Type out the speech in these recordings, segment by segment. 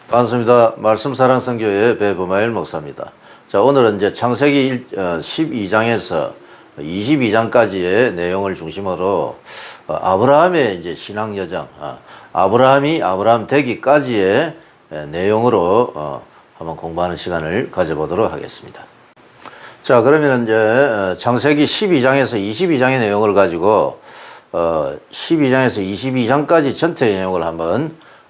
반갑습니다. 말씀사랑선교회 배부마일 목사입니다. 자, 오늘은 이제 창세기 12장에서 22장까지의 내용을 중심으로 아브라함의 이제 신앙 여정, 아브라함이 아브라함 되기까지의 내용으로 한번 공부하는 시간을 가져보도록 하겠습니다. 자, 그러면 이제 창세기 12장에서 22장의 내용을 가지고 12장에서 22장까지 전체 내용을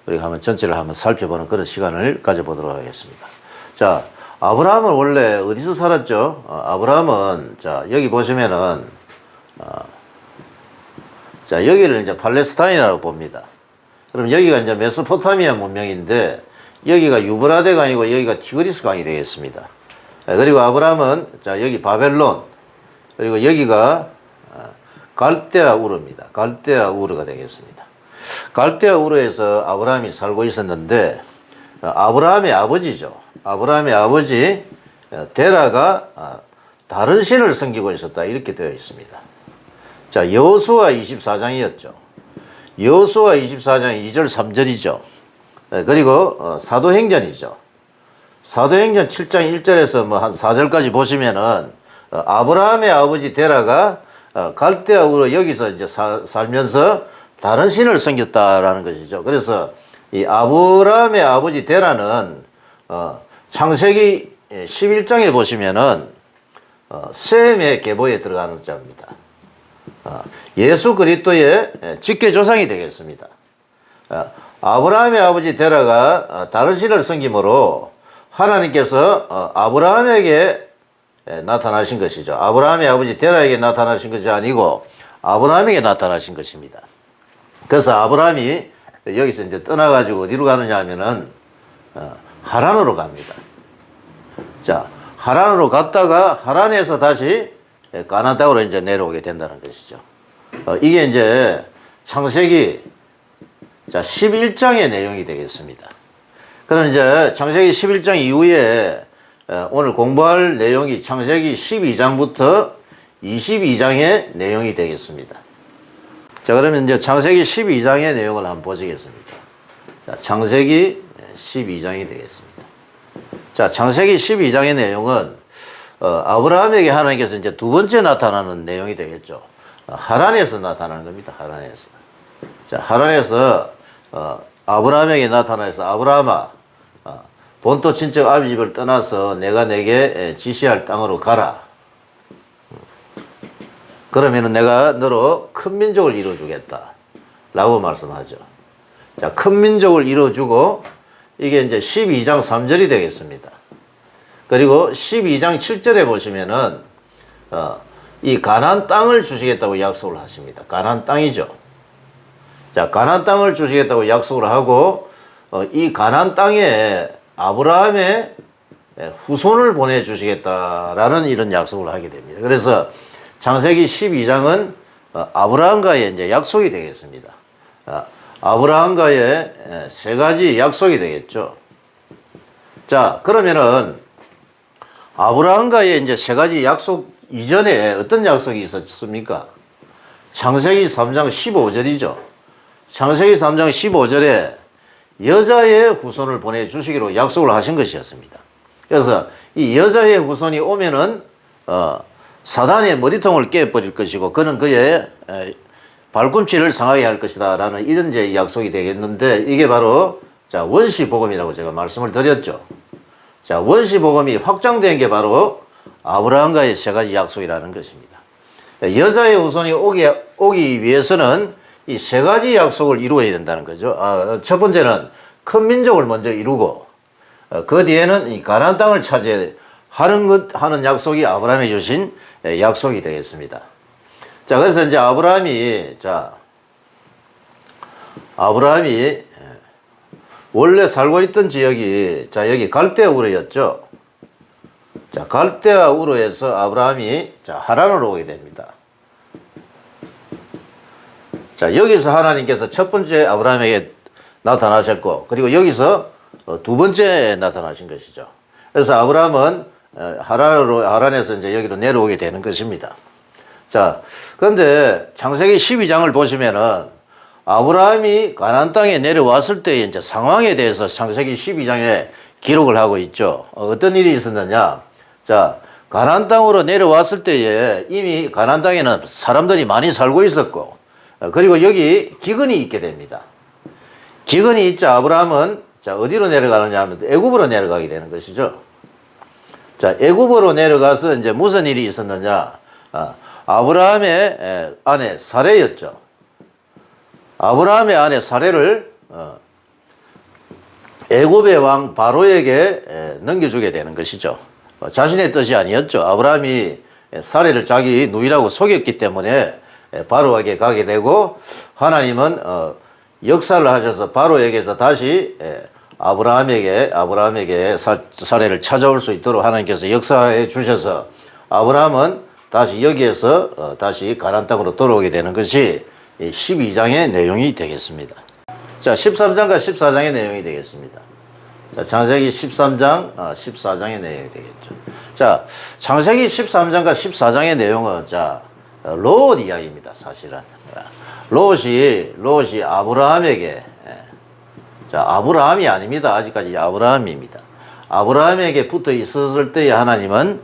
우리가 한번 전체를 한번 살펴보는 그런 시간을 가져보도록 하겠습니다. 자, 아브라함은 원래 어디서 살았죠? 아브라함은, 자, 여기 보시면은, 자, 여기를 이제 팔레스타인이라고 봅니다. 그럼 여기가 이제 메소포타미아 문명인데, 여기가 유브라데 강이고 여기가 티그리스 강이 되겠습니다. 그리고 아브라함은, 자, 여기 바벨론, 그리고 여기가 갈대아 우르입니다. 갈대아 우르가 되겠습니다. 갈대아 우르에서 아브라함이 살고 있었는데, 아브라함의 아버지죠. 아브라함의 아버지 데라가 다른 신을 섬기고 있었다, 이렇게 되어 있습니다. 자, 여호수아 24장이었죠. 여호수아 24장 2절 3절이죠. 그리고 사도행전이죠. 사도행전 7장 1절에서 뭐 한 4절까지 보시면은 아브라함의 아버지 데라가 갈대아 우르 여기서 이제 살면서 다른 신을 섬겼다라는 것이죠. 그래서 이 아브라함의 아버지 데라는 창세기 11장에 보시면은 셈의 계보에 들어가는 자입니다. 예수 그리스도의 직계조상이 되겠습니다. 아브라함의 아버지 데라가 다른 신을 섬김으로 하나님께서 아브라함에게 나타나신 것이죠. 아브라함의 아버지 데라에게 나타나신 것이 아니고 아브라함에게 나타나신 것입니다. 그래서 아브라함이 여기서 이제 떠나가지고 어디로 가느냐 하면은 하란으로 갑니다. 자, 하란으로 갔다가 하란에서 다시 가나안 땅으로 이제 내려오게 된다는 것이죠. 이게 이제 창세기, 자, 11장의 내용이 되겠습니다. 그럼 이제 창세기 11장 이후에 오늘 공부할 내용이 창세기 12장부터 22장의 내용이 되겠습니다. 자, 그러면 이제 창세기 12장의 내용을 한번 보시겠습니다. 자, 창세기 12장이 되겠습니다. 자, 창세기 12장의 내용은 아브라함에게 하나님께서 이제 두 번째 나타나는 내용이 되겠죠. 하란에서 나타나는 겁니다. 하란에서. 자, 하란에서 아브라함에게 나타나서 아브라함아, 본토 친척 아비 집을 떠나서 내가 내게 지시할 땅으로 가라. 그러면은 내가 너로 큰 민족을 이루어주겠다 라고 말씀하죠. 자, 큰 민족을 이루어주고 이게 이제 12장 3절이 되겠습니다. 그리고 12장 7절에 보시면은 이 가나안 땅을 주시겠다고 약속을 하십니다. 가나안 땅이죠. 자, 가나안 땅을 주시겠다고 약속을 하고 이 가나안 땅에 아브라함의 후손을 보내주시겠다라는 이런 약속을 하게 됩니다. 그래서 창세기 12장은 아브라함과의 이제 약속이 되겠습니다. 아브라함과의 세 가지 약속이 되겠죠. 자, 그러면은 아브라함과의 이제 세 가지 약속 이전에 어떤 약속이 있었습니까? 창세기 3장 15절이죠. 창세기 3장 15절에 여자의 후손을 보내주시기로 약속을 하신 것이었습니다. 그래서 이 여자의 후손이 오면은 사단의 머리통을 깨버릴 것이고 그는 그의 발꿈치를 상하게 할 것이다 라는 이런 이제 약속이 되겠는데, 이게 바로 자, 원시복음이라고 제가 말씀을 드렸죠. 자, 원시복음이 확장된 게 바로 아브라함과의 세 가지 약속이라는 것입니다. 여자의 후손이 오기 위해서는 이 세 가지 약속을 이루어야 된다는 거죠. 첫 번째는 큰 민족을 먼저 이루고 그 뒤에는 이 가나안 땅을 차지해야 하는 약속이 아브라함이 주신 약속이 되겠습니다. 자, 그래서 이제 아브라함이 원래 살고 있던 지역이, 자, 여기 갈대아 우르였죠. 자, 갈대아 우르에서 아브라함이 하란으로 오게 됩니다. 자, 여기서 하나님께서 첫 번째 아브라함에게 나타나셨고, 그리고 여기서 두 번째 나타나신 것이죠. 그래서 아브라함은 하란에서 이제 여기로 내려오게 되는 것입니다. 자, 그런데 창세기 12장을 보시면은 아브라함이 가나안 땅에 내려왔을 때의 이제 상황에 대해서 창세기 12장에 기록을 하고 있죠. 어떤 일이 있었느냐? 자, 가나안 땅으로 내려왔을 때에 이미 가나안 땅에는 사람들이 많이 살고 있었고, 그리고 여기 기근이 있게 됩니다. 기근이 있자 아브라함은 자, 어디로 내려가느냐 하면 애굽으로 내려가게 되는 것이죠. 자, 애굽으로 내려가서 이제 무슨 일이 있었느냐? 아브라함의 아내 사레였죠. 아브라함의 아내 사레를 애굽의 왕 바로에게 넘겨주게 되는 것이죠. 자신의 뜻이 아니었죠. 아브라함이 사레를 자기 누이라고 속였기 때문에 바로에게 가게 되고, 하나님은 역사를 하셔서 바로에게서 다시 아브라함에게 사레를 찾아올 수 있도록 하나님께서 역사해 주셔서 아브라함은 다시 여기에서 다시 가나안 땅으로 돌아오게 되는 것이 12장의 내용이 되겠습니다. 자, 13장과 14장의 내용이 되겠습니다. 자, 창세기 13장, 14장의 내용이 되겠죠. 자, 창세기 13장과 14장의 내용은 자, 롯 이야기입니다, 사실은. 롯이 아브라함에게, 자, 아브라함이 아닙니다. 아직까지 아브라함입니다. 아브라함에게 붙어 있었을 때에 하나님은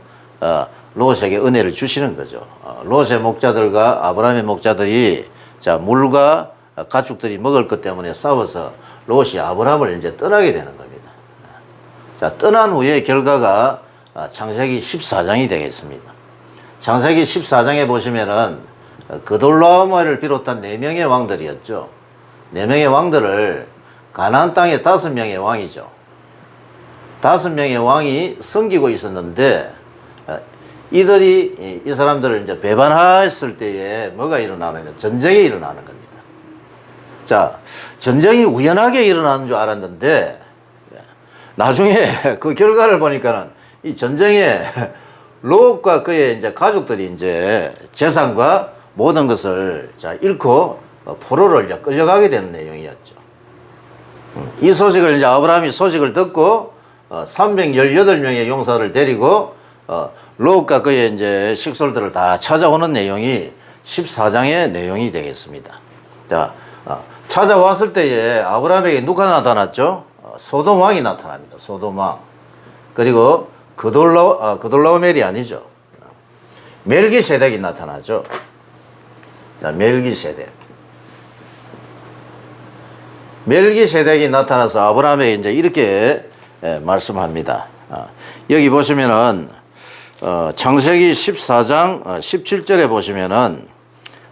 롯에게 은혜를 주시는 거죠. 롯의 목자들과 아브라함의 목자들이 자, 물과 가축들이 먹을 것 때문에 싸워서 롯이 아브라함을 이제 떠나게 되는 겁니다. 자, 떠난 후의 결과가 창세기 14장이 되겠습니다. 창세기 14장에 보시면은 그돌라오마를 비롯한 4명의 왕들이었죠. 4명의 왕들을 가나안 땅의 5명의 왕이죠. 5명의 왕이 섬기고 있었는데 이 사람들을 이제 배반했을 때에 뭐가 일어나느냐? 전쟁이 일어나는 겁니다. 자, 전쟁이 우연하게 일어나는 줄 알았는데 나중에 그 결과를 보니까는 이 전쟁에 롯과 그의 이제 가족들이 이제 재산과 모든 것을 자, 잃고 포로를 이제 끌려가게 되는 내용이었죠. 이 소식을 이제 아브라함이 소식을 듣고 318명의 용사를 데리고 롯과 그의 이제 식솔들을 다 찾아오는 내용이 14장의 내용이 되겠습니다. 자, 찾아왔을 때에 아브라함에게 누가 나타났죠? 소돔 왕이 나타납니다. 소돔 왕. 그리고 그돌라오멜이 아니죠. 멜기세덱이 나타나죠. 자, 멜기세덱이 나타나서 아브라함에게 이제 이렇게 말씀합니다. 여기 보시면은 창세기 14장 17절에 보시면은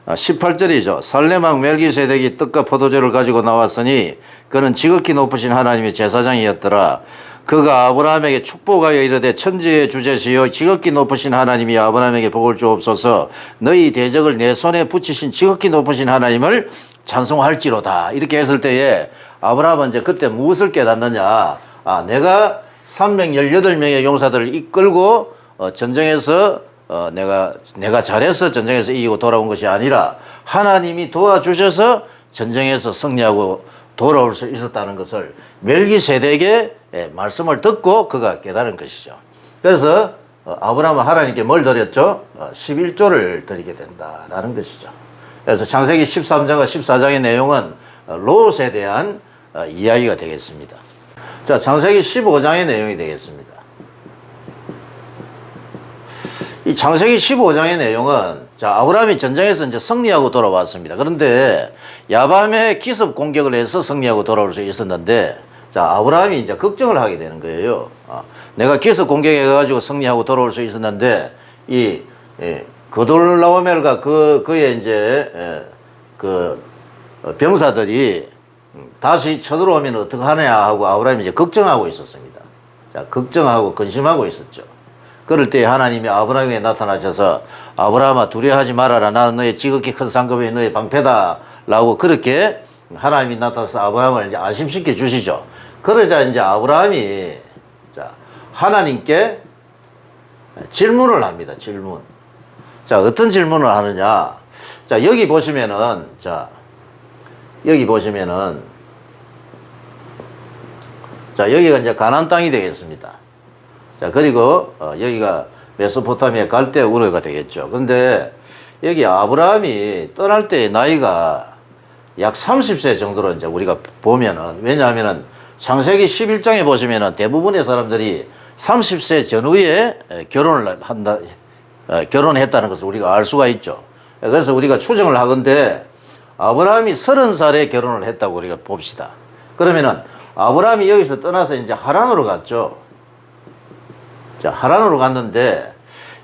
18절이죠. 살레망 멜기세덱이 떡과 포도주를 가지고 나왔으니 그는 지극히 높으신 하나님의 제사장이었더라. 그가 아브라함에게 축복하여 이르되 천지의 주제시여 지극히 높으신 하나님이 아브라함에게 복을 주옵소서. 너희 대적을 내 손에 붙이신 지극히 높으신 하나님을 찬송할지로다. 이렇게 했을 때에 아브라함은 이제 그때 무엇을 깨닫느냐? 내가 318명의 용사들을 이끌고 전쟁에서 내가 잘해서 전쟁에서 이기고 돌아온 것이 아니라 하나님이 도와주셔서 전쟁에서 승리하고 돌아올 수 있었다는 것을 멜기세덱의 말씀을 듣고 그가 깨달은 것이죠. 그래서 아브라함은 하나님께 뭘 드렸죠? 11조를 드리게 된다라는 것이죠. 그래서 창세기 13장과 14장의 내용은 롯에 대한 이야기가 되겠습니다. 자, 창세기 15장의 내용이 되겠습니다. 이 창세기 15장의 내용은 자, 아브라함이 전쟁에서 이제 승리하고 돌아왔습니다. 그런데 야밤에 기습 공격을 해서 승리하고 돌아올 수 있었는데 자, 아브라함이 이제 걱정을 하게 되는 거예요. 내가 기습 공격해가지고 승리하고 돌아올 수 있었는데 이 그돌라오멜과 그의 이제 그 병사들이 다시 쳐들어오면 어떡하냐 하고 아브라함이 이제 걱정하고 있었습니다. 자, 걱정하고 근심하고 있었죠. 그럴 때 하나님이 아브라함에게 나타나셔서 아브라함아 두려워하지 말아라. 나는 너의 지극히 큰 상급이 너의 방패다. 라고 그렇게 하나님이 나타나서 아브라함을 이제 안심시켜 주시죠. 그러자 이제 아브라함이 자, 하나님께 질문을 합니다. 질문. 자, 어떤 질문을 하느냐. 자, 여기 보시면은 자, 여기가 이제 가나안 땅이 되겠습니다. 자, 그리고 여기가 메소포타미아 갈대 우르가 되겠죠. 근데 여기 아브라함이 떠날 때 나이가 약 30세 정도로 이제 우리가 보면은, 왜냐하면은 창세기 11장에 보시면은 대부분의 사람들이 30세 전후에 결혼했다는 것을 우리가 알 수가 있죠. 그래서 우리가 추정을 하건대 아브라함이 30살에 결혼을 했다고 우리가 봅시다. 그러면은 아브라함이 여기서 떠나서 이제 하란으로 갔죠. 자, 하란으로 갔는데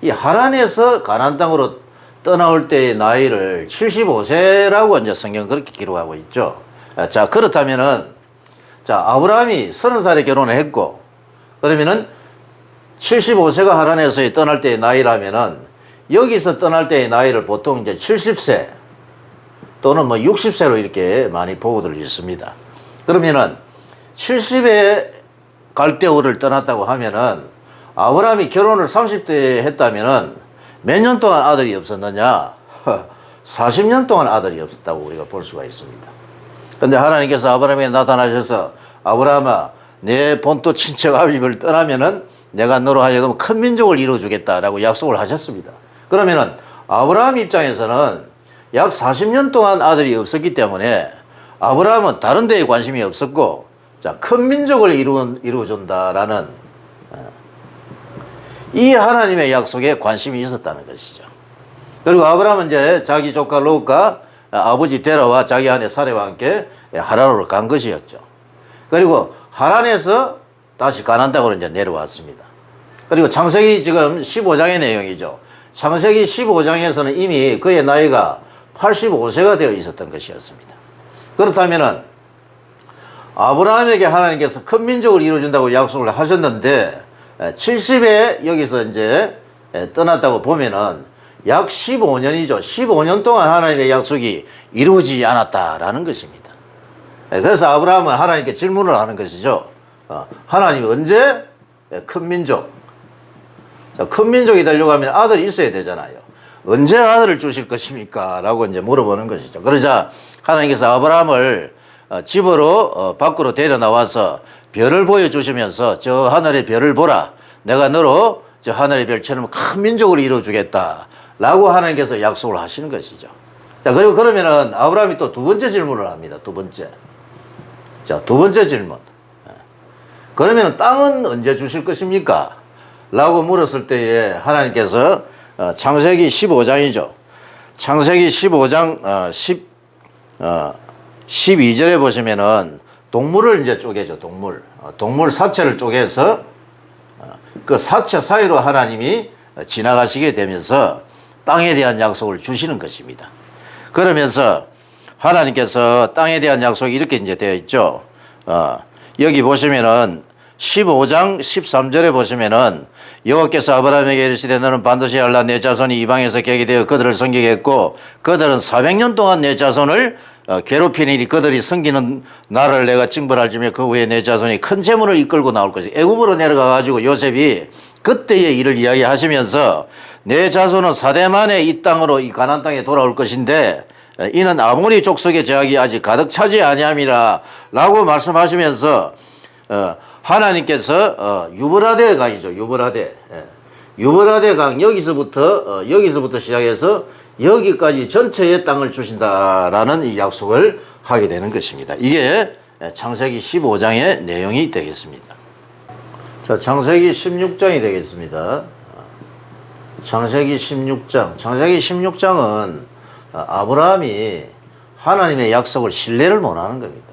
이 하란에서 가나안 땅으로 떠나올 때의 나이를 75세라고 이제 성경 그렇게 기록하고 있죠. 자, 그렇다면은 자, 아브라함이 30살에 결혼을 했고 그러면은 75세가 하란에서 떠날 때의 나이라면은 여기서 떠날 때의 나이를 보통 이제 70세 또는 뭐 60세로 이렇게 많이 보고들 있습니다. 그러면은 70에 갈대우를 떠났다고 하면은 아브라함이 결혼을 30대에 했다면은 몇 년 동안 아들이 없었느냐? 40년 동안 아들이 없었다고 우리가 볼 수가 있습니다. 근데 하나님께서 아브라함에게 나타나셔서 아브라함아, 내 본토 친척 아비집을 떠나면은 내가 너로 하여금 큰 민족을 이루어주겠다라고 약속을 하셨습니다. 그러면은 아브라함 입장에서는 약 40년 동안 아들이 없었기 때문에 아브라함은 다른 데에 관심이 없었고, 자, 큰 민족을 이루어준다라는 이 하나님의 약속에 관심이 있었다는 것이죠. 그리고 아브라함은 이제 자기 조카 롯과 아버지 데라와 자기 아내 사레와 함께 하란으로 간 것이었죠. 그리고 하란에서 다시 가나안 땅으로 이제 내려왔습니다. 그리고 창세기 지금 15장의 내용이죠. 창세기 15장에서는 이미 그의 나이가 85세가 되어 있었던 것이었습니다. 그렇다면은 아브라함에게 하나님께서 큰 민족을 이루어준다고 약속을 하셨는데 70에 여기서 이제 떠났다고 보면은 약 15년이죠. 15년 동안 하나님의 약속이 이루어지지 않았다라는 것입니다. 그래서 아브라함은 하나님께 질문을 하는 것이죠. 하나님 언제 큰 민족, 큰 민족이 되려고 하면 아들이 있어야 되잖아요. 언제 아들을 주실 것입니까? 라고 이제 물어보는 것이죠. 그러자 하나님께서 아브라함을 집으로 밖으로 데려 나와서 별을 보여주시면서 저 하늘의 별을 보라. 내가 너로 저 하늘의 별처럼 큰 민족을 이루어주겠다. 라고 하나님께서 약속을 하시는 것이죠. 자, 그리고 그러면은 아브라함이 또 두 번째 질문을 합니다. 두 번째. 자, 두 번째 질문. 그러면 땅은 언제 주실 것입니까? 라고 물었을 때에 하나님께서 창세기 15장이죠. 창세기 15장 12절에 보시면은 동물을 이제 쪼개죠. 동물 사체를 쪼개서 그 사체 사이로 하나님이 지나가시게 되면서 땅에 대한 약속을 주시는 것입니다. 그러면서 하나님께서 땅에 대한 약속이 이렇게 이제 되어 있죠. 여기 보시면은 15장 13절에 보시면은 여호와께서 아브라함에게 이르시되 너는 반드시 알라 내 자손이 이방에서 객이 되어 그들을 섬기겠고 그들은 400년 동안 내 자손을 괴롭히니 그들이 섬기는 나를 내가 징벌할지며 그 후에 내 자손이 큰 재물을 이끌고 나올 것이. 애굽으로 내려가 가지고 요셉이 그때의 일을 이야기하시면서 내 자손은 4대 만에 이 땅으로 이 가나안 땅에 돌아올 것인데 이는 아모리 족속의 제약이 아직 가득 차지 아니함이라 라고 말씀하시면서 하나님께서 유브라데 강이죠. 유브라데 강 여기서부터 시작해서 여기까지 전체의 땅을 주신다라는 이 약속을 하게 되는 것입니다. 이게 창세기 15장의 내용이 되겠습니다. 자, 창세기 16장이 되겠습니다. 창세기 16장은 아브라함이 하나님의 약속을 신뢰를 못하는 겁니다.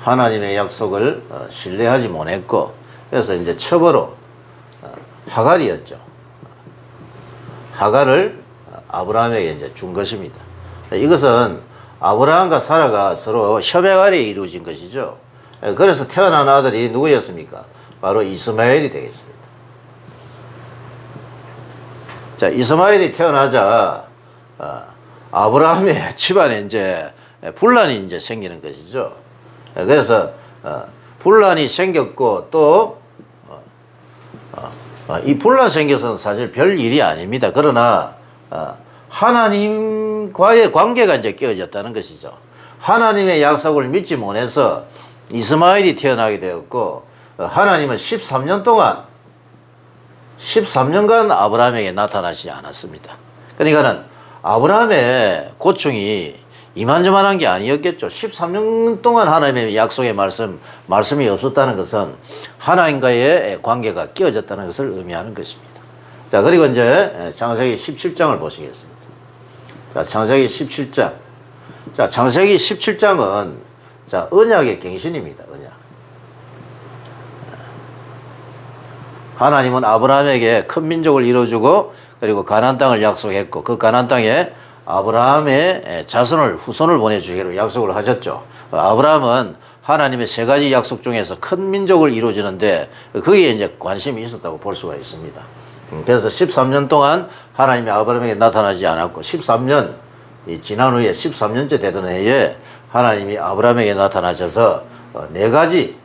하나님의 약속을 신뢰하지 못했고, 그래서 이제 첩으로 하갈이었죠. 하갈을 아브라함에게 이제 준 것입니다. 이것은 아브라함과 사라가 서로 협약 아래에 이루어진 것이죠. 그래서 태어난 아들이 누구였습니까? 바로 이스마엘이 되겠습니다. 자, 이스마엘이 태어나자 아브라함의 집안에 이제 분란이 이제 생기는 것이죠. 그래서 분란이 생겼고 또 이 분란 생겨서는 사실 별 일이 아닙니다. 그러나 하나님과의 관계가 이제 깨어졌다는 것이죠. 하나님의 약속을 믿지 못해서 이스마엘이 태어나게 되었고 하나님은 13년간 아브라함에게 나타나시지 않았습니다. 그러니까는 아브라함의 고충이 이만저만한 게 아니었겠죠. 13년 동안 하나님의 약속의 말씀이 없었다는 것은 하나님과의 관계가 끼어졌다는 것을 의미하는 것입니다. 자, 그리고 이제 창세기 17장을 보시겠습니다. 자, 창세기 17장. 자, 창세기 17장은 자, 언약의 갱신입니다. 언약. 하나님은 아브라함에게 큰 민족을 이루어주고 그리고 가나안 땅을 약속했고 그 가나안 땅에 아브라함의 자손을 후손을 보내주기로 약속을 하셨죠. 아브라함은 하나님의 세 가지 약속 중에서 큰 민족을 이루어주는데 거기에 이제 관심이 있었다고 볼 수가 있습니다. 그래서 13년 동안 하나님이 아브라함에게 나타나지 않았고 13년 지난 후에 13년째 되던 해에 하나님이 아브라함에게 나타나셔서 네 가지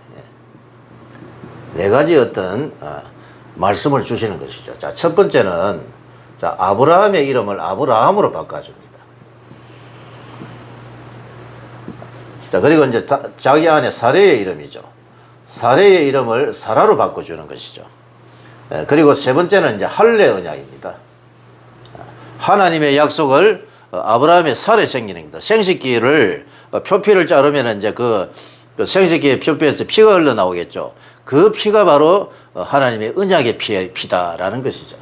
어떤 말씀을 주시는 것이죠. 자, 첫 번째는 자, 아브라함의 이름을 아브라함으로 바꿔줍니다. 자, 그리고 이제 자기 아내 사레의 이름이죠. 사레의 이름을 사라로 바꿔주는 것이죠. 그리고 세 번째는 이제 할례 언약입니다. 하나님의 약속을 아브라함의 살에 생기는 겁니다. 생식기를 표피를 자르면 이제 그 생식기의 표피에서 피가 흘러나오겠죠. 그 피가 바로 하나님의 언약의 피다라는 것이죠.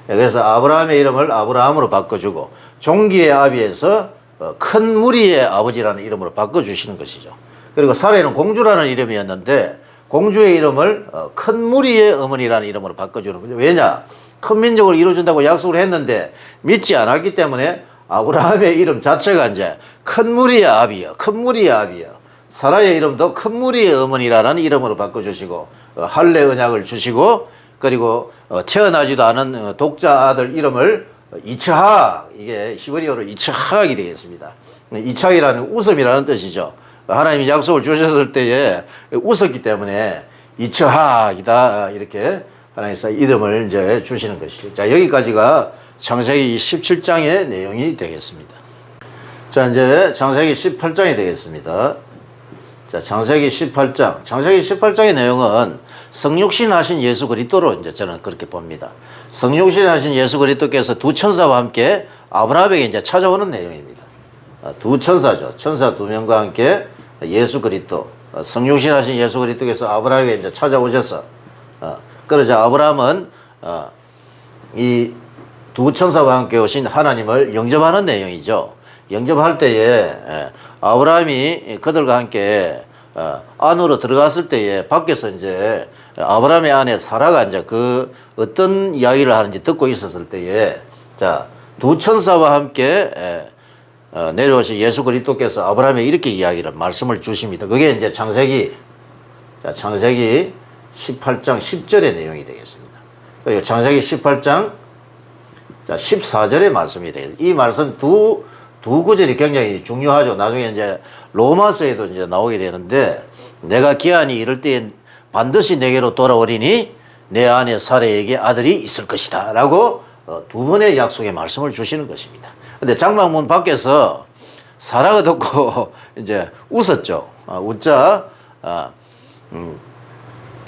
그래서 아브라함의 이름을 아브라함으로 바꿔주고 종기의 아비에서 큰 무리의 아버지라는 이름으로 바꿔주시는 것이죠. 그리고 사레는 공주라는 이름이었는데 공주의 이름을 큰 무리의 어머니라는 이름으로 바꿔주는 거죠. 왜냐? 큰 민족을 이루어준다고 약속을 했는데 믿지 않았기 때문에 아브라함의 이름 자체가 이제 큰 무리의 아비여, 큰 무리의 아비여. 사라의 이름도 큰 무리의 어머니라는 이름으로 바꿔주시고 할례 언약을 주시고 그리고 태어나지도 않은 독자 아들 이름을 이츠학, 이게 히브리어로 이츠학이 되겠습니다. 이츠학이라는 웃음이라는 뜻이죠. 하나님이 약속을 주셨을 때에 웃었기 때문에 이츠학이다 이렇게 하나님께서 이름을 이제 주시는 것이죠. 자, 여기까지가 창세기 17장의 내용이 되겠습니다. 자, 이제 창세기 18장이 되겠습니다. 자, 창세기 18장. 창세기 18장의 내용은 성육신 하신 예수 그리스도로 이제 저는 그렇게 봅니다. 성육신 하신 예수 그리스도께서 두 천사와 함께 아브라함에게 이제 찾아오는 내용입니다. 두 천사죠. 천사 두 명과 함께 예수 그리스도, 성육신 하신 예수 그리스도께서 아브라함에게 이제 찾아오셔서 그러자 아브라함은 이 두 천사와 함께 오신 하나님을 영접하는 내용이죠. 영접할 때에 아브라함이 그들과 함께 안으로 들어갔을 때에 밖에서 이제 아브라함의 아내 사라가 이제 그 어떤 이야기를 하는지 듣고 있었을 때에 자, 두 천사와 함께 내려오신 예수 그리스도께서 아브라함에 이렇게 이야기를 말씀을 주십니다. 그게 이제 창세기 18장 10절의 내용이 되겠습니다. 그리고 창세기 18장 자, 14절의 말씀이 되겠습니다. 이 말씀 두 구절이 굉장히 중요하죠. 나중에 이제 로마서에도 이제 나오게 되는데 내가 기한이 이럴 때 반드시 내게로 돌아오리니 내 아내 사레에게 아들이 있을 것이다 라고 두 번의 약속의 말씀을 주시는 것입니다. 근데 장막문 밖에서 사라가 듣고 이제 웃었죠. 웃자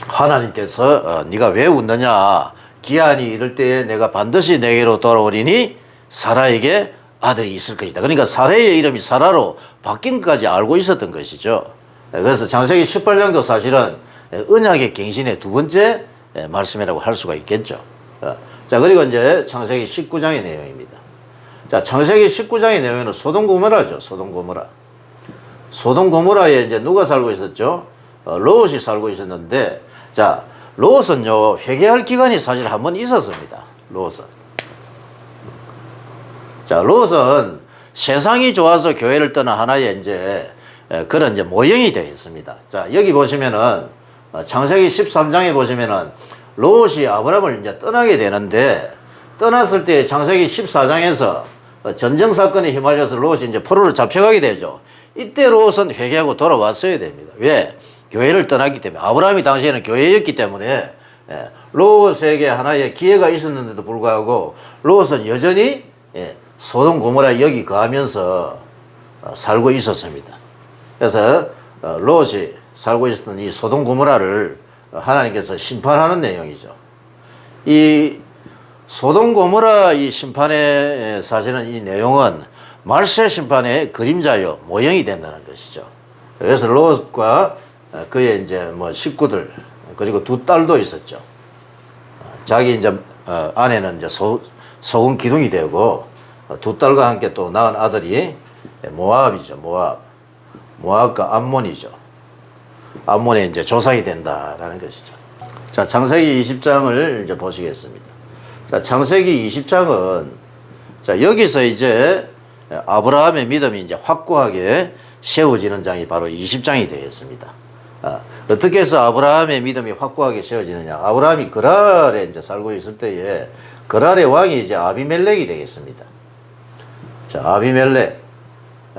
하나님께서 네가 왜 웃느냐, 기한이 이럴 때에 내가 반드시 내게로 돌아오리니 사라에게 아들이 있을 것이다. 그러니까 사라의 이름이 사라로 바뀐 것까지 알고 있었던 것이죠. 그래서 창세기 18장도 사실은 언약의 갱신의 두 번째 말씀이라고 할 수가 있겠죠. 자, 그리고 이제 창세기 19장의 내용입니다. 자, 창세기 19장의 내용은 소돔 고모라죠. 소돔 고모라. 소돔 고모라에 이제 누가 살고 있었죠? 롯이 살고 있었는데, 자, 롯은요, 회개할 기간이 사실 한 번 있었습니다. 롯은. 자, 롯은 세상이 좋아서 교회를 떠난 하나의 이제 그런 이제 모형이 되어 있습니다. 자, 여기 보시면은 창세기 13장에 보시면은 롯이 아브라함을 이제 떠나게 되는데 떠났을 때 창세기 14장에서 전쟁 사건에 휘말려서 롯이 이제 포로로 잡혀가게 되죠. 이때 롯은 회개하고 돌아왔어야 됩니다. 왜? 교회를 떠났기 때문에. 아브라함이 당시에는 교회였기 때문에 롯에게 하나의 기회가 있었는데도 불구하고 롯은 여전히 소돔 고모라 여기 거하면서 살고 있었습니다. 그래서 롯이 살고 있었던 이 소돔 고모라를 하나님께서 심판하는 내용이죠. 이 소돔 고모라 이 심판의 사실은 이 내용은 말세 심판의 그림자요 모형이 된다는 것이죠. 그래서 롯과 그의 이제 뭐 식구들 그리고 두 딸도 있었죠. 자기 이제 아내는 이제 소금 기둥이 되고 두 딸과 함께 또 낳은 아들이 모압이죠. 모압과 암몬이죠. 암몬의 이제 조상이 된다라는 것이죠. 자, 창세기 20장을 이제 보시겠습니다. 자, 창세기 20장은 자, 여기서 이제 아브라함의 믿음이 이제 확고하게 세워지는 장이 바로 20장이 되겠습니다. 어떻게 해서 아브라함의 믿음이 확고하게 세워지느냐? 아브라함이 그랄에 이제 살고 있을 때에 그랄의 왕이 이제 아비멜렉이 되겠습니다. 자,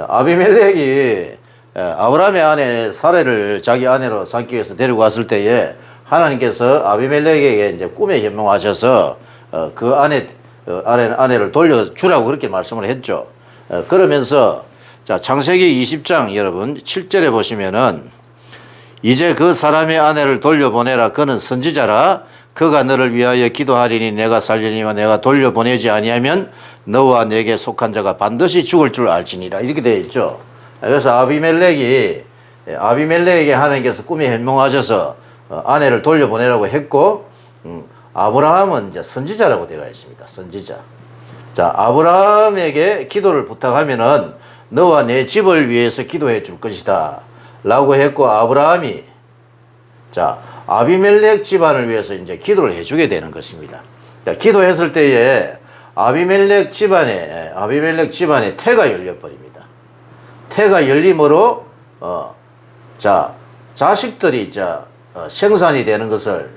아비멜렉이 아브라함의 아내 사레를 자기 아내로 삼기 위해서 데리고 왔을 때에 하나님께서 아비멜렉에게 이제 꿈에 현몽하셔서 그 아내를 돌려주라고 그렇게 말씀을 했죠. 그러면서 자, 창세기 20장 여러분 7절에 보시면은 이제 그 사람의 아내를 돌려보내라. 그는 선지자라. 그가 너를 위하여 기도하리니 내가 살리니와 내가 돌려보내지 아니하면 너와 내게 속한 자가 반드시 죽을 줄 알지니라. 이렇게 되어 있죠. 그래서 아비멜렉에게 하나님께서 꿈에 현몽하셔서 아내를 돌려보내라고 했고 아브라함은 이제 선지자라고 되어 있습니다. 선지자. 자, 아브라함에게 기도를 부탁하면은 너와 내 집을 위해서 기도해 줄 것이다. 라고 했고 아브라함이 자, 아비멜렉 집안을 위해서 이제 기도를 해 주게 되는 것입니다. 자, 기도했을 때에 아비멜렉 집안에 태가 열려 버립니다. 태가 열림으로 자, 자식들이 생산이 되는 것을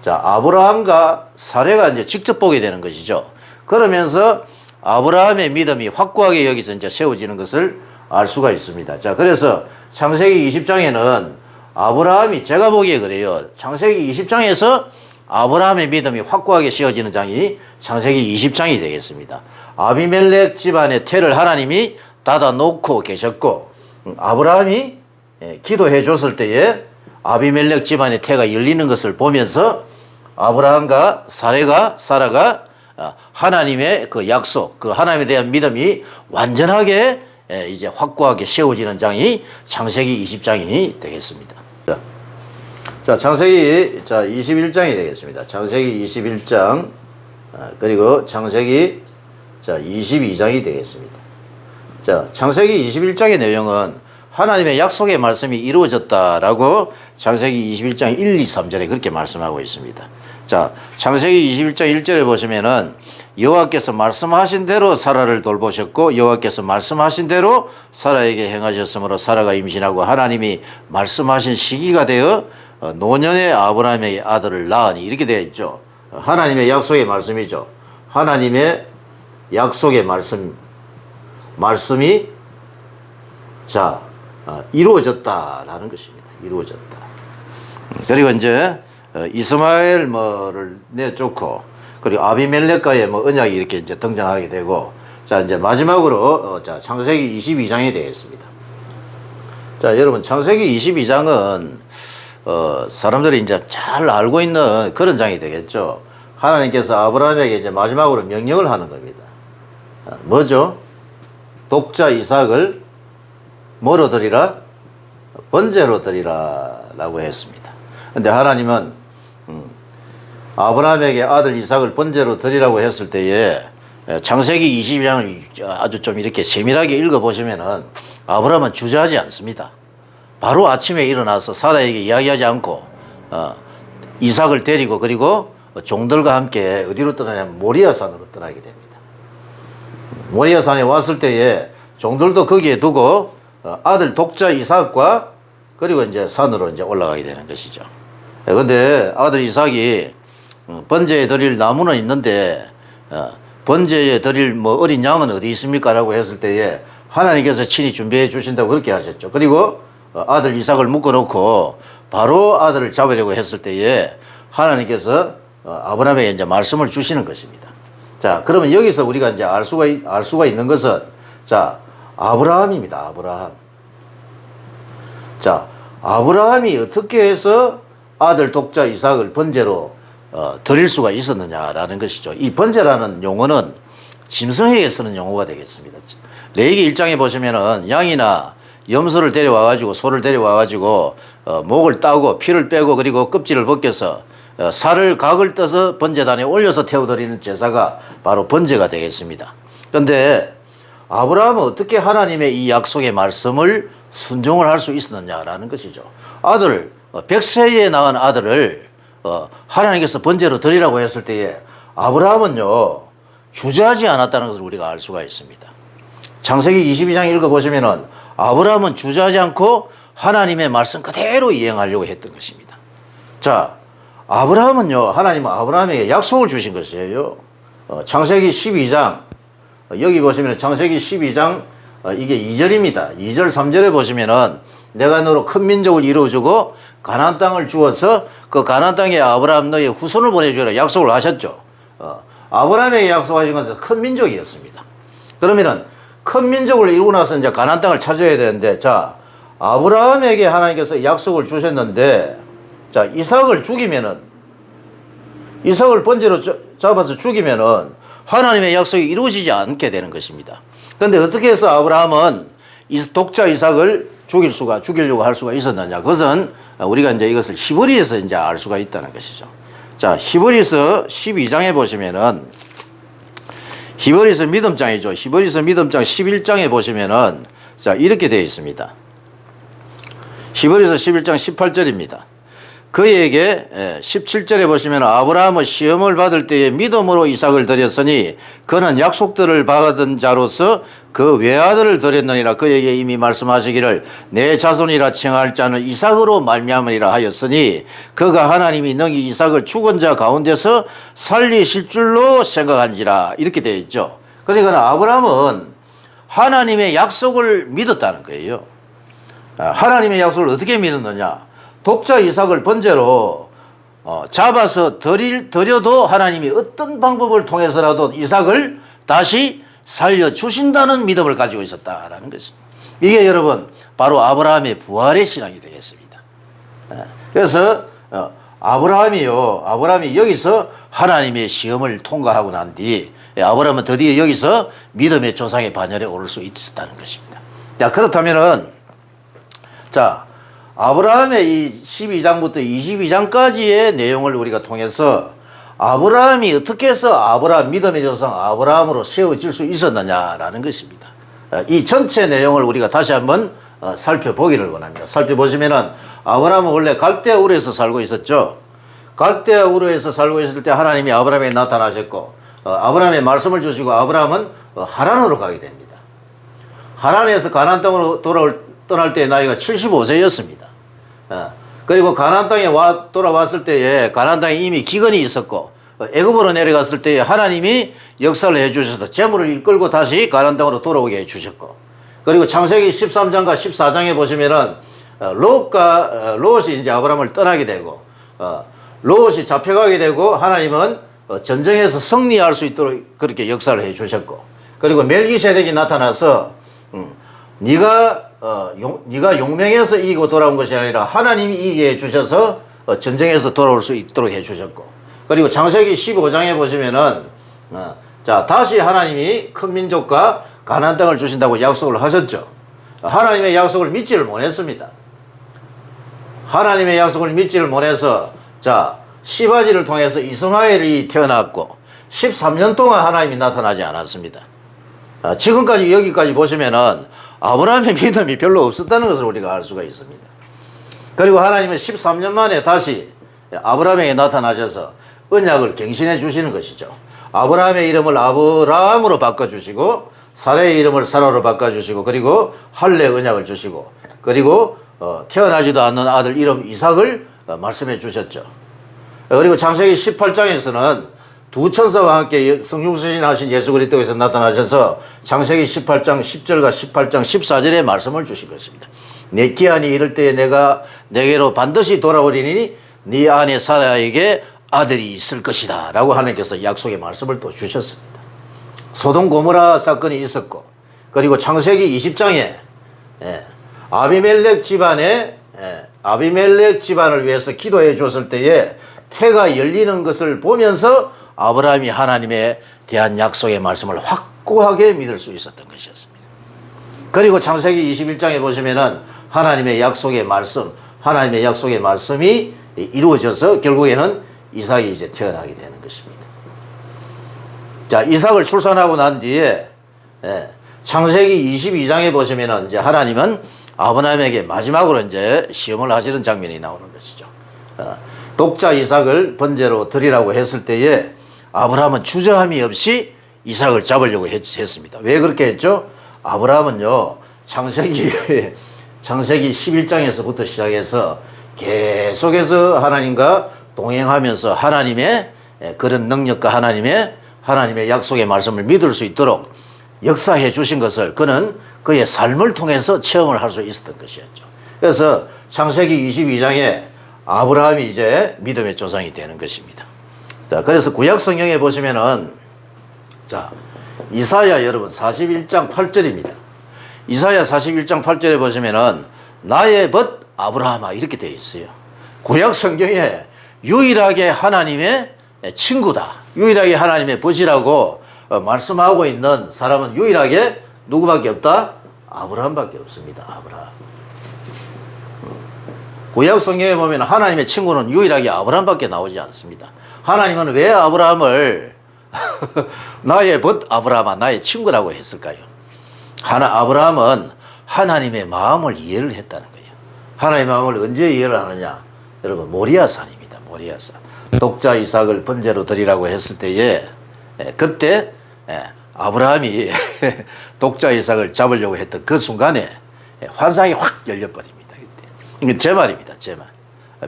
자, 아브라함과 사레가 이제 직접 보게 되는 것이죠. 그러면서 아브라함의 믿음이 확고하게 여기서 이제 세워지는 것을 알 수가 있습니다. 자, 그래서 창세기 20장에는 아브라함이 제가 보기에 그래요. 창세기 20장에서 아브라함의 믿음이 확고하게 세워지는 장이 창세기 20장이 되겠습니다. 아비멜렉 집안의 태를 하나님이 닫아 놓고 계셨고 아브라함이 기도해 줬을 때에 아비멜렉 집안의 태가 열리는 것을 보면서 아브라함과 사라가 하나님의 그 약속, 그 하나님에 대한 믿음이 완전하게 이제 확고하게 세워지는 장이 창세기 20장이 되겠습니다. 자, 창세기 21장이 되겠습니다. 창세기 21장 그리고 창세기 22장이 되겠습니다. 자, 창세기 21장의 내용은 하나님의 약속의 말씀이 이루어졌다라고 창세기 21장 1, 2, 3절에 그렇게 말씀하고 있습니다. 자, 창세기 21장 1절에 보시면은 여호와께서 말씀하신 대로 사라를 돌보셨고 여호와께서 말씀하신 대로 사라에게 행하셨으므로 사라가 임신하고 하나님이 말씀하신 시기가 되어 노년의 아브라함의 아들을 낳으니 이렇게 되어 있죠. 하나님의 약속의 말씀이죠. 하나님의 약속의 말씀이 자, 이루어졌다라는 것입니다. 이루어졌다. 그리고 이제 이스마엘 뭐를 내쫓고 그리고 아비멜렉과의 뭐 언약이 이렇게 이제 등장하게 되고 자, 이제 마지막으로 자, 창세기 22장이 되겠습니다. 자, 여러분 창세기 22장은 사람들이 이제 잘 알고 있는 그런 장이 되겠죠. 하나님께서 아브라함에게 이제 마지막으로 명령을 하는 겁니다. 뭐죠? 독자 이삭을 뭐로 드리라? 번제로 드리라 라고 했습니다. 근데 하나님은 아브라함에게 아들 이삭을 번제로 드리라고 했을 때에 창세기 22장을 아주 좀 이렇게 세밀하게 읽어보시면은 아브라함은 주저하지 않습니다. 바로 아침에 일어나서 사라에게 이야기하지 않고 이삭을 데리고 그리고 종들과 함께 어디로 떠나냐면 모리아산으로 떠나게 됩니다. 모리아산에 왔을 때에 종들도 거기에 두고 아들 독자 이삭과 그리고 이제 산으로 이제 올라가게 되는 것이죠. 그런데 아들 이삭이 번제에 드릴 나무는 있는데 번제에 드릴 뭐 어린 양은 어디 있습니까? 라고 했을 때에 하나님께서 친히 준비해 주신다고 그렇게 하셨죠. 그리고 아들 이삭을 묶어놓고 바로 아들을 잡으려고 했을 때에 하나님께서 아브라함에게 이제 말씀을 주시는 것입니다. 자, 그러면 여기서 우리가 이제 알 수가 있는 것은 자, 아브라함입니다. 아브라함. 자, 아브라함이 어떻게 해서 아들 독자 이삭을 번제로 드릴 수가 있었느냐라는 것이죠. 이 번제라는 용어는 짐승에게 쓰는 용어가 되겠습니다. 레위기 1장에 보시면은 양이나 염소를 데려와 가지고 소를 데려와 가지고 목을 따고 피를 빼고 그리고 껍질을 벗겨서 살을 각을 떠서 번제단에 올려서 태워드리는 제사가 바로 번제가 되겠습니다. 그런데 아브라함은 어떻게 하나님의 이 약속의 말씀을 순종을 할 수 있었느냐라는 것이죠. 아들 100세에 낳은 아들을 하나님께서 번제로 드리라고 했을 때에 아브라함은요 주저하지 않았다는 것을 우리가 알 수가 있습니다. 창세기 22장 읽어보시면은 아브라함은 주저하지 않고 하나님의 말씀 그대로 이행하려고 했던 것입니다. 자, 아브라함은요 하나님은 아브라함에게 약속을 주신 것이에요. 창세기 12장 여기 보시면 창세기 12장 이게 2절입니다. 2절 3절에 보시면은 내가 너로 큰 민족을 이루어주고 가나안 땅을 주어서 그 가나안 땅에 아브라함 너의 후손을 보내주라 약속을 하셨죠. 아브라함에게 약속하신 것은 큰 민족이었습니다. 그러면은 큰 민족을 이루고 나서 이제 가나안 땅을 찾아야 되는데 자 아브라함에게 하나님께서 약속을 주셨는데 자 이삭을 번제로 잡아서 죽이면은 하나님의 약속이 이루어지지 않게 되는 것입니다. 그런데 어떻게 해서 아브라함은 독자 이삭을 죽이려고 할 수가 있었느냐? 그것은 우리가 이제 이것을 히브리에서 이제 알 수가 있다는 것이죠. 자, 히브리서 12장에 보시면은 히브리서 믿음장이죠. 히브리서 믿음장 11장에 보시면은 자, 이렇게 되어 있습니다. 히브리서 11장 18절입니다. 그에게 17절에 보시면 아브라함은 시험을 받을 때에 믿음으로 이삭을 드렸으니 그는 약속들을 받은 자로서 그 외아들을 드렸느니라. 그에게 이미 말씀하시기를 내 자손이라 칭할 자는 이삭으로 말미암으리라 하였으니 그가 하나님이 능히 이삭을 죽은 자 가운데서 살리실 줄로 생각한지라. 이렇게 되어 있죠. 그러니까 아브라함은 하나님의 약속을 믿었다는 거예요. 하나님의 약속을 어떻게 믿었느냐? 독자 이삭을 번제로 잡아서 드려도 하나님이 어떤 방법을 통해서라도 이삭을 다시 살려주신다는 믿음을 가지고 있었다라는 것입니다. 이게 여러분 바로 아브라함의 부활의 신앙이 되겠습니다. 그래서 아브라함이 여기서 하나님의 시험을 통과하고 난 뒤 아브라함은 드디어 여기서 믿음의 조상의 반열에 오를 수 있었다는 것입니다. 자, 그렇다면은 자 아브라함의 이 12장부터 22장까지의 내용을 우리가 통해서 아브라함이 어떻게 해서 믿음의 조상 아브라함으로 세워질 수 있었느냐라는 것입니다. 이 전체 내용을 우리가 다시 한번 살펴보기를 원합니다. 살펴보시면은 아브라함은 원래 갈대아 우르에서 살고 있었죠. 갈대아 우르에서 살고 있을 때 하나님이 아브라함에게 나타나셨고 아브라함의 말씀을 주시고 아브라함은 하란으로 가게 됩니다. 하란에서 가나안 땅으로 떠날 때 나이가 75세였습니다. 그리고 가나안 땅에 돌아왔을 때에 가나안 땅에 이미 기근이 있었고 애굽으로 내려갔을 때에 하나님이 역사를 해주셔서 재물을 이끌고 다시 가나안 땅으로 돌아오게 해주셨고 그리고 창세기 13장과 14장에 보시면은 롯이 이제 아브라함을 떠나게 되고 롯이 잡혀가게 되고 하나님은 전쟁에서 승리할 수 있도록 그렇게 역사를 해주셨고 그리고 멜기세덱이 나타나서 네가 용맹해서 이기고 돌아온 것이 아니라 하나님이 이기게 해주셔서 전쟁에서 돌아올 수 있도록 해주셨고 그리고 창세기 15장에 보시면은 자 다시 하나님이 큰 민족과 가나안 땅을 주신다고 약속을 하셨죠. 하나님의 약속을 믿지를 못했습니다. 하나님의 약속을 믿지를 못해서 자 시바지를 통해서 이스마엘이 태어났고 13년 동안 하나님이 나타나지 않았습니다. 지금까지 여기까지 보시면은 아브라함의 믿음이 별로 없었다는 것을 우리가 알 수가 있습니다. 그리고 하나님은 13년 만에 다시 아브라함에게 나타나셔서 언약을 갱신해 주시는 것이죠. 아브라함의 이름을 아브라함으로 바꿔주시고 사라의 이름을 사라로 바꿔주시고 그리고 할례 언약을 주시고 그리고 태어나지도 않는 아들 이름 이삭을 말씀해 주셨죠. 그리고 창세기 18장에서는 두 천사와 함께 성육신하신 예수 그리스도께서 나타나셔서 창세기 18장 10절과 18장 14절의 말씀을 주신 것입니다. 내 기한이 이를 때에 내가 내게로 반드시 돌아오리니 네 아내 사라에게 아들이 있을 것이다 라고 하나님께서 약속의 말씀을 또 주셨습니다. 소돔 고모라 사건이 있었고 그리고 창세기 20장에 아비멜렉 집안을 위해서 기도해 줬을 때에 태가 열리는 것을 보면서 아브라함이 하나님에 대한 약속의 말씀을 확고하게 믿을 수 있었던 것이었습니다. 그리고 창세기 21장에 보시면은 하나님의 약속의 말씀이 이루어져서 결국에는 이삭이 이제 태어나게 되는 것입니다. 자, 이삭을 출산하고 난 뒤에 창세기 22장에 보시면은 이제 하나님은 아브라함에게 마지막으로 이제 시험을 하시는 장면이 나오는 것이죠. 독자 이삭을 번제로 드리라고 했을 때에 아브라함은 주저함이 없이 이삭을 잡으려고 했습니다. 왜 그렇게 했죠? 아브라함은요, 창세기 11장에서부터 시작해서 계속해서 하나님과 동행하면서 하나님의 그런 능력과 하나님의 약속의 말씀을 믿을 수 있도록 역사해 주신 것을 그는 그의 삶을 통해서 체험을 할 수 있었던 것이었죠. 그래서 창세기 22장에 아브라함이 이제 믿음의 조상이 되는 것입니다. 자, 그래서 구약 성경에 보시면은, 자, 이사야 여러분 41장 8절입니다. 이사야 41장 8절에 보시면은 나의 벗 아브라함아 이렇게 되어 있어요. 구약 성경에 유일하게 하나님의 친구다, 유일하게 하나님의 벗이라고 말씀하고 있는 사람은 유일하게 누구밖에 없다? 아브라함밖에 없습니다. 아브라함. 구약 성경에 보면 하나님의 친구는 유일하게 아브라함밖에 나오지 않습니다. 하나님은 왜 아브라함을 나의 벗 아브라함아 나의 친구라고 했을까요? 아브라함은 하나님의 마음을 이해를 했다는 거예요. 하나님의 마음을 언제 이해를 하느냐? 여러분, 모리아산입니다. 모리아산. 독자 이삭을 번제로 드리라고 했을 때에 그때 아브라함이 독자 이삭을 잡으려고 했던 그 순간에 환상이 확 열려버립니다. 이건 제 말입니다. 제 말.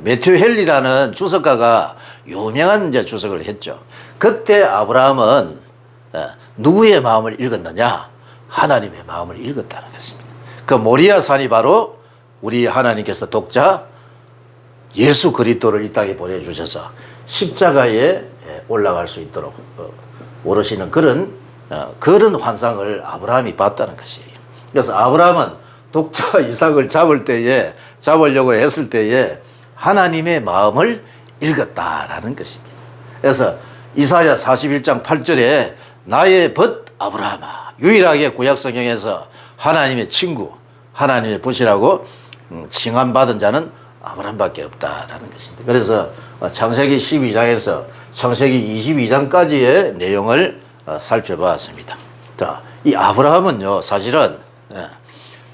매튜 헬리라는 주석가가 유명한 이제 주석을 했죠. 그때 아브라함은 누구의 마음을 읽었느냐? 하나님의 마음을 읽었다는 것입니다. 그 모리아산이 바로 우리 하나님께서 독자 예수 그리스도를 이 땅에 보내주셔서 십자가에 올라갈 수 있도록 오르시는 그런 환상을 아브라함이 봤다는 것이에요. 그래서 아브라함은 독자 이삭을 잡으려고 했을 때에 하나님의 마음을 읽었다라는 것입니다. 그래서 이사야 41장 8절에 나의 벗 아브라함아, 유일하게 구약성경에서 하나님의 친구, 하나님의 벗이라고 칭함받은 자는 아브라함밖에 없다라는 것입니다. 그래서 창세기 12장에서 창세기 22장까지의 내용을 살펴보았습니다. 자, 이 아브라함은요, 사실은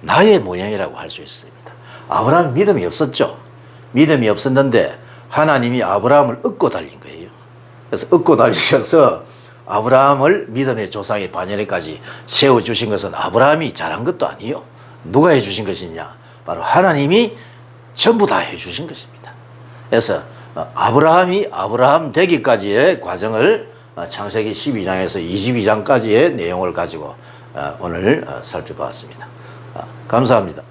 나의 모양이라고 할 수 있습니다. 아브라함 믿음이 없었죠. 믿음이 없었는데 하나님이 아브라함을 얻고 달린 거예요. 그래서 얻고 달리셔서 아브라함을 믿음의 조상의 반열에까지 세워주신 것은 아브라함이 잘한 것도 아니에요. 누가 해주신 것이냐? 바로 하나님이 전부 다 해주신 것입니다. 그래서 아브라함이 아브라함 되기까지의 과정을 창세기 12장에서 22장까지의 내용을 가지고 오늘 살펴봤습니다. 감사합니다.